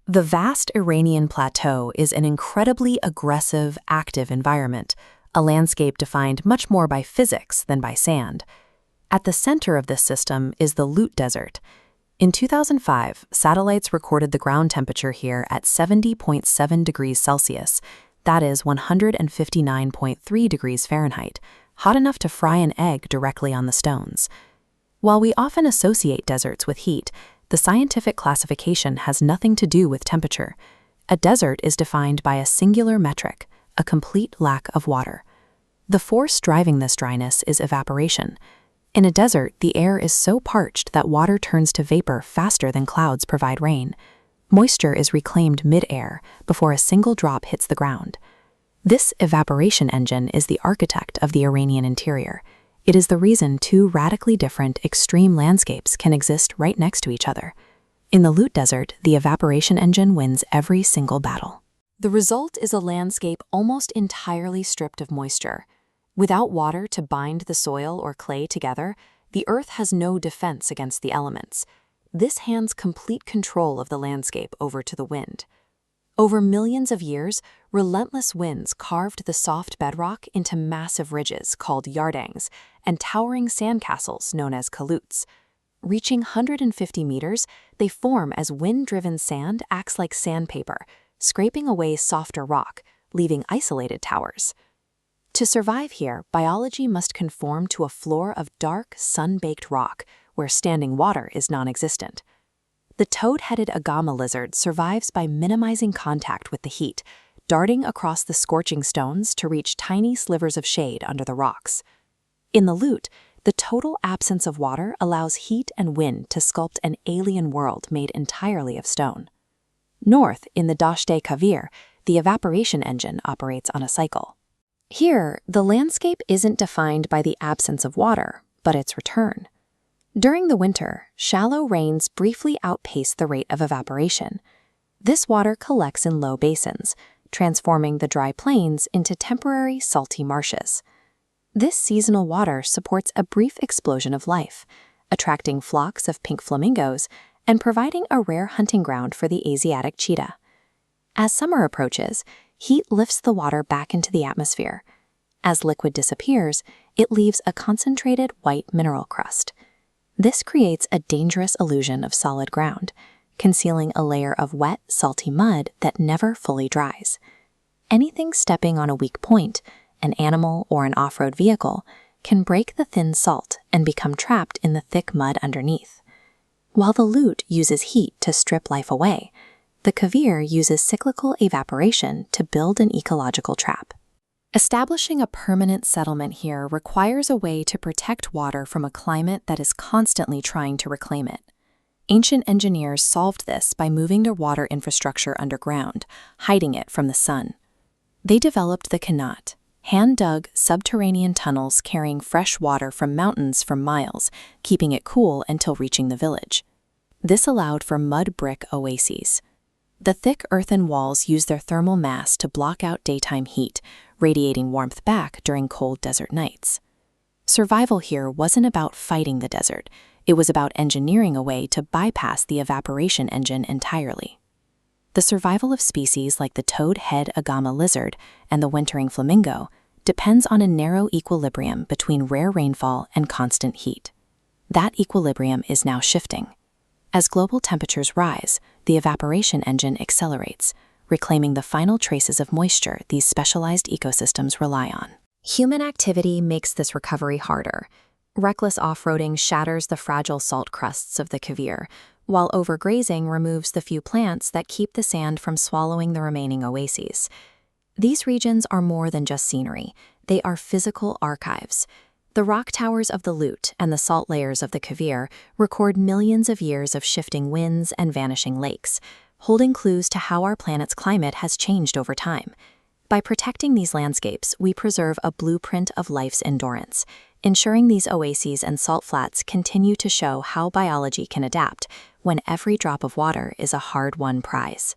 The vast Iranian plateau is an incredibly aggressive, active environment, a landscape defined much more by physics than by sand. At the center of this system is the Lut Desert. In 2005, satellites recorded the ground temperature here at 70.7 degrees Celsius, that is 159.3 degrees Fahrenheit, hot enough to fry an egg directly on the stones. While we often associate deserts with heat, the scientific classification has nothing to do with temperature. A desert is defined by a singular metric, a complete lack of water. The force driving this dryness is evaporation. In a desert, the air is so parched that water turns to vapor faster than clouds provide rain. Moisture is reclaimed mid-air before a single drop hits the ground. This evaporation engine is the architect of the Iranian interior. It is the reason two radically different, extreme landscapes can exist right next to each other. In the Lut Desert, the evaporation engine wins every single battle. The result is a landscape almost entirely stripped of moisture. Without water to bind the soil or clay together, the earth has no defense against the elements. This hands complete control of the landscape over to the wind. Over millions of years, relentless winds carved the soft bedrock into massive ridges called yardangs and towering sandcastles known as kaluts. Reaching 150 meters, they form as wind-driven sand acts like sandpaper, scraping away softer rock, leaving isolated towers. To survive here, biology must conform to a floor of dark, sun-baked rock where standing water is non-existent. The toad-headed agama lizard survives by minimizing contact with the heat, darting across the scorching stones to reach tiny slivers of shade under the rocks. In the Lut, the total absence of water allows heat and wind to sculpt an alien world made entirely of stone. North, in the Dasht-e Kavir, the evaporation engine operates on a cycle. Here, the landscape isn't defined by the absence of water, but its return. During the winter, shallow rains briefly outpace the rate of evaporation. This water collects in low basins, transforming the dry plains into temporary salty marshes. This seasonal water supports a brief explosion of life, attracting flocks of pink flamingos and providing a rare hunting ground for the Asiatic cheetah. As summer approaches, heat lifts the water back into the atmosphere. As liquid disappears, it leaves a concentrated white mineral crust. This creates a dangerous illusion of solid ground, concealing a layer of wet, salty mud that never fully dries. Anything stepping on a weak point, an animal or an off-road vehicle, can break the thin salt and become trapped in the thick mud underneath. While the Lut uses heat to strip life away, the Kavir uses cyclical evaporation to build an ecological trap. Establishing a permanent settlement here requires a way to protect water from a climate that is constantly trying to reclaim it. Ancient engineers solved this by moving their water infrastructure underground, hiding it from the sun. They developed the kanat, hand-dug subterranean tunnels carrying fresh water from mountains for miles, keeping it cool until reaching the village. This allowed for mud brick oases. The thick earthen walls use their thermal mass to block out daytime heat, radiating warmth back during cold desert nights. Survival here wasn't about fighting the desert, it was about engineering a way to bypass the evaporation engine entirely. The survival of species like the toad-head agama lizard and the wintering flamingo depends on a narrow equilibrium between rare rainfall and constant heat. That equilibrium is now shifting. As global temperatures rise, the evaporation engine accelerates, reclaiming the final traces of moisture these specialized ecosystems rely on. Human activity makes this recovery harder. Reckless off-roading shatters the fragile salt crusts of the Kavir, while overgrazing removes the few plants that keep the sand from swallowing the remaining oases. These regions are more than just scenery, they are physical archives. The rock towers of the Lut and the salt layers of the Kavir record millions of years of shifting winds and vanishing lakes, holding clues to how our planet's climate has changed over time. By protecting these landscapes, we preserve a blueprint of life's endurance, ensuring these oases and salt flats continue to show how biology can adapt when every drop of water is a hard-won prize.